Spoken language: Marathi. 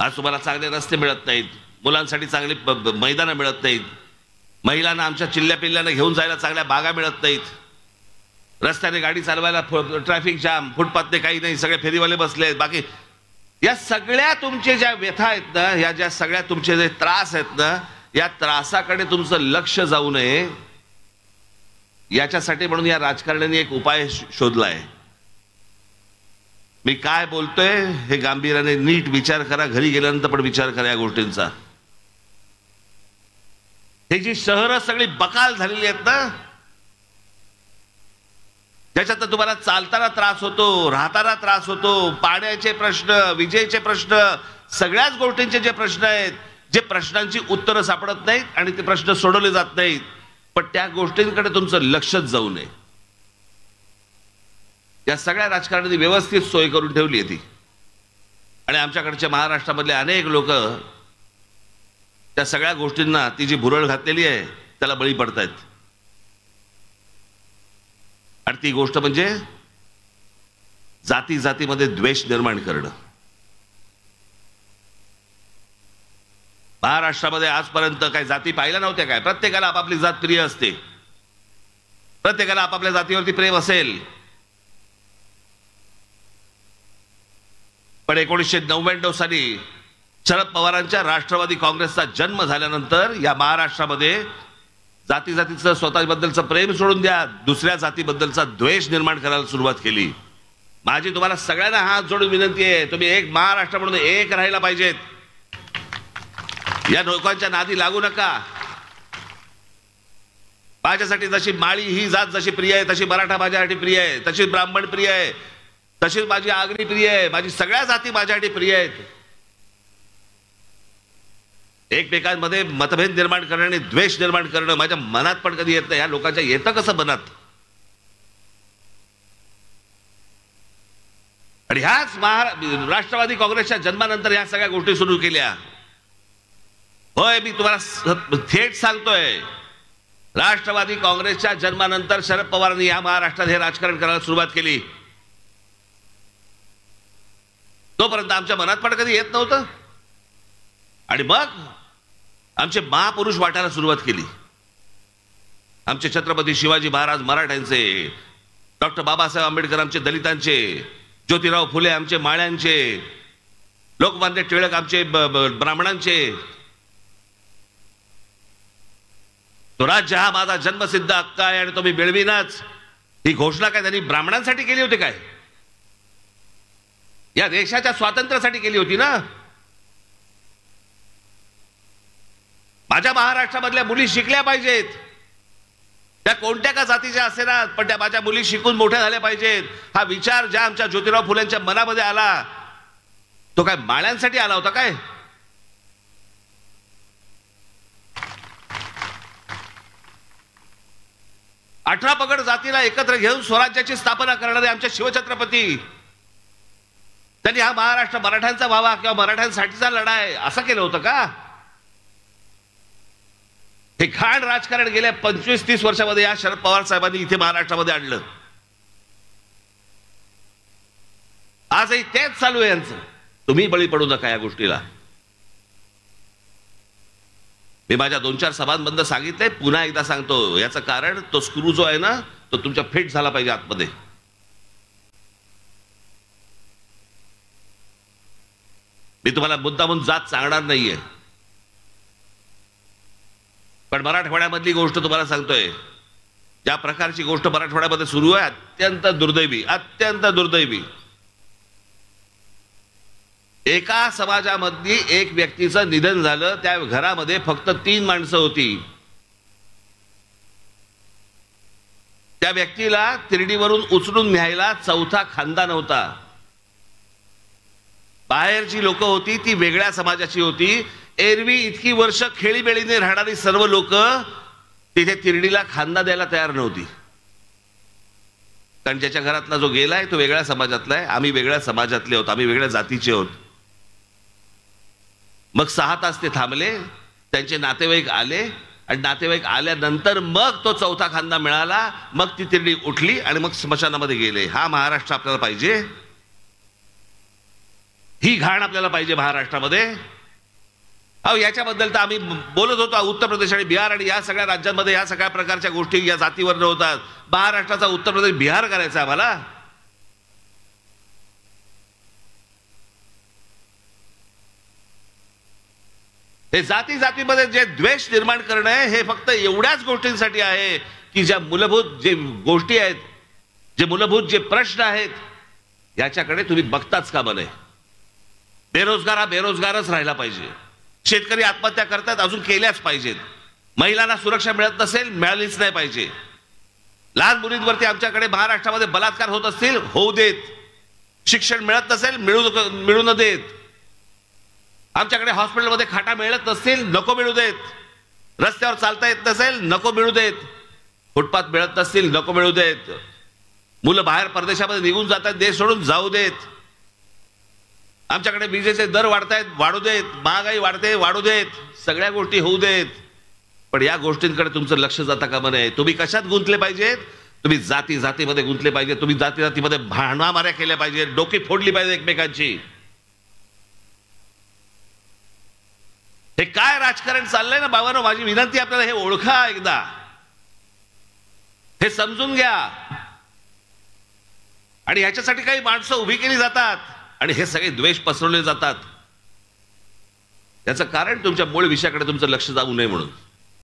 आज तुम्हाला चांगले रस्ते मिळत नाहीत, मुलांसाठी चांगली मैदानं मिळत नाहीत, महिलांना आमच्या चिल्ल्या पिल्ल्यांना घेऊन जायला चांगल्या बागा मिळत नाहीत, रस्त्याने गाडी चालवायला ट्रॅफिक जाम, फुटपाथने काही नाही, सगळे फेरीवाले बसले आहेत. बाकी या सगळ्या तुमचे ज्या व्यथा आहेत ना, या ज्या सगळ्या तुमचे जे त्रास आहेत ना, या त्रासाकडे तुमचं लक्ष जाऊ नये याच्यासाठी म्हणून या राजकारण्यांनी एक उपाय शोधलाय. मी काय बोलतोय हे गांभीर्याने नीट विचार करा, घरी गेल्यानंतर पण विचार करा या गोष्टींचा. हे जी शहरं सगळी बकाल झालेली आहेत ना, ज्याच्यात तुम्हाला चालताना त्रास होतो, राहताना त्रास होतो, पाण्याचे प्रश्न, विजेचे प्रश्न, सगळ्याच गोष्टींचे जे प्रश्न आहेत, जे प्रश्नांची उत्तरं सापडत नाहीत आणि ते प्रश्न सोडवले जात नाहीत, पण त्या गोष्टींकडे तुमचं लक्षच जाऊ नये. या सगळ्या राजकारण्यांनी व्यवस्थित सोय करून ठेवली आहे ती. आणि आमच्याकडच्या महाराष्ट्रामधले अनेक लोक त्या सगळ्या गोष्टींना ती जी भुरळ घातलेली आहे त्याला बळी पडतायत. आणि ती गोष्ट म्हणजे जाती जातीमध्ये द्वेष निर्माण करणं. महाराष्ट्रामध्ये आजपर्यंत काही जाती पाहिल्या नव्हत्या काय? प्रत्येकाला आपापली जात प्रिय असते, प्रत्येकाला आपापल्या जातीवरती प्रेम असेल. पण 1999 साली शरद पवारांच्या राष्ट्रवादी काँग्रेसचा जन्म झाल्यानंतर या महाराष्ट्रामध्ये जाती जातीचं स्वतःबद्दलचं प्रेम सोडून द्या, दुसऱ्या जातीबद्दलचा द्वेष निर्माण करायला सुरुवात केली. माझी तुम्हाला सगळ्यांना हात जोडून विनंती आहे, तुम्ही एक महाराष्ट्र म्हणून एक राहायला पाहिजेत. या लोकांच्या नादी लागू नका. माझ्यासाठी जशी माळी ही जात जशी प्रिय आहे, तशी मराठा माझ्यासाठी प्रिय आहे, तशी ब्राह्मण प्रिय आहे, तशीच माझी आगरी प्रिय आहे, माझी सगळ्या जाती माझ्यासाठी प्रिय आहेत. एकमेकांमध्ये मतभेद निर्माण करणं आणि द्वेष निर्माण करणं माझ्या मनात पण कधी येत नाही. या लोकांच्या येतं कसं मनात? आणि ह्याच राष्ट्रवादी काँग्रेसच्या जन्मानंतर ह्या सगळ्या गोष्टी सुरू केल्या. होय, मी तुम्हाला थेट सांगतोय, राष्ट्रवादी काँग्रेसच्या जन्मानंतर शरद पवारांनी या महाराष्ट्रात हे राजकारण करायला सुरुवात केली. तोपर्यंत आमच्या मनात पण कधी येत नव्हतं. आणि मग आमचे महापुरुष वाटायला सुरुवात केली. आमचे छत्रपती शिवाजी महाराज मराठ्यांचे, डॉक्टर बाबासाहेब आंबेडकर आमचे दलितांचे, ज्योतिराव फुले आमचे माळ्यांचे, लोकमान्य टिळक आमचे ब्राह्मणांचे. स्वराज्य हा माझा जन्मसिद्ध हक्क आहे आणि तो मी मिळविनाच, ही घोषणा काय त्यांनी ब्राह्मणांसाठी केली होती काय? या देशाच्या स्वातंत्र्यासाठी केली होती ना. माझ्या महाराष्ट्रामधल्या मुली शिकल्या पाहिजेत, त्या कोणत्या का जातीच्या असेना, पण त्या माझ्या मुली शिकून मोठ्या झाल्या पाहिजेत. हा विचार ज्या आमच्या ज्योतिराव फुलेंच्या मनामध्ये आला, तो काय माळ्यांसाठी आला होता काय? अठरा पगड जातीला एकत्र घेऊन स्वराज्याची स्थापना करणारे आमचे शिवछत्रपती, त्यांनी हा महाराष्ट्र मराठ्यांचा व्हावा किंवा मराठ्यांसाठीचा लढा आहे असं केलं होतं का? हे घाण राजकारण गेल्या 25-30 वर्षामध्ये या शरद पवार साहेबांनी इथे महाराष्ट्रामध्ये आणलं. आजही तेच चालू आहे यांचं. तुम्ही बळी पडू नका या गोष्टीला. मी माझ्या 2-4 सभांबद्दल सांगितलंय, पुन्हा एकदा सांगतो. याचं कारण तो स्क्रू जो आहे ना, तो तुमच्या फिट झाला पाहिजे आतमध्ये. मी तुम्हाला मुद्दामून जात सांगणार नाहीये, पण मराठवाड्यामधली गोष्ट तुम्हाला सांगतोय. ज्या प्रकारची गोष्ट मराठवाड्यामध्ये सुरू आहे, अत्यंत दुर्दैवी, अत्यंत दुर्दैवी. एका समाजामधली एक व्यक्तीचं निधन झालं, त्या घरामध्ये फक्त 3 माणसं होती. त्या व्यक्तीला तिरडीवरून उचलून न्यायला 4था खानदान होता. बाहेरची लोक होती ती वेगळ्या समाजाची होती. एरवी इतकी वर्ष खेळीबेळीने राहणारी सर्व लोक तिथे तिरडीला खांदा द्यायला तयार नव्हती, कारण ज्याच्या घरातला जो गेलाय तो वेगळ्या समाजातला आहे, आम्ही वेगळ्या समाजातले आहोत, आम्ही वेगळ्या जातीचे आहोत. मग 6 तास ते थांबले, त्यांचे नातेवाईक आले आणि नातेवाईक आल्यानंतर मग तो 4था खांदा मिळाला. मग ती तिरडी उठली आणि मग स्मशानामध्ये गेले. हा महाराष्ट्र आपल्याला पाहिजे? ही घाण आपल्याला पाहिजे महाराष्ट्रामध्ये? अहो याच्याबद्दल तर आम्ही बोलत होतो. उत्तर प्रदेश आणि बिहार आणि या सगळ्या राज्यांमध्ये या सगळ्या प्रकारच्या गोष्टी या जातीवर होतात. महाराष्ट्राचा उत्तर प्रदेश बिहार करायचा आम्हाला? हे जाती जातीमध्ये जे द्वेष निर्माण करणे हे फक्त एवढ्याच गोष्टींसाठी आहे की ज्या मूलभूत जे गोष्टी आहेत, जे मूलभूत जे प्रश्न आहेत याच्याकडे तुम्ही बघताच का बने? बेरोजगार हा बेरोजगारच राहिला पाहिजे. शेतकरी आत्महत्या करतात, अजून केल्याच पाहिजेत. महिलांना सुरक्षा मिळत नसेल, मिळालीच नाही पाहिजे. लहान मुलींवरती आमच्याकडे महाराष्ट्रामध्ये बलात्कार होत असतील, होऊ देत. शिक्षण मिळत नसेल, मिळू न देत. आमच्याकडे हॉस्पिटलमध्ये खाटा मिळत नसतील, नको मिळू देत. रस्त्यावर चालता येत नसेल, नको मिळू देत. फुटपाथ मिळत नसतील, नको मिळू देत. मुलं बाहेर परदेशामध्ये निघून जातात, देश सोडून जाऊ देत. आमच्याकडे विजेचे दर वाढतायत, वाढू देत. महागाई वाढते, वाढू देत. सगळ्या गोष्टी होऊ देत. पण या गोष्टींकडे तुमचं लक्ष जाता कामा नये. तुम्ही कशात गुंतले पाहिजेत? तुम्ही जाती जातीमध्ये गुंतले पाहिजे. तुम्ही जाती जातीमध्ये भांडणामाऱ्या केल्या पाहिजे, डोकी फोडली पाहिजे एकमेकांची. हे काय राजकारण चाललंय ना बाबांनो, माझी विनंती आपल्याला हे ओळखा एकदा, हे समजून घ्या. आणि ह्याच्यासाठी काही माणसं उभी केली जातात आणि हे सगळे द्वेष पसरवले जातात. याचं कारण तुमच्या मूळ विषयाकडे तुमचं लक्ष जाऊ नये म्हणून.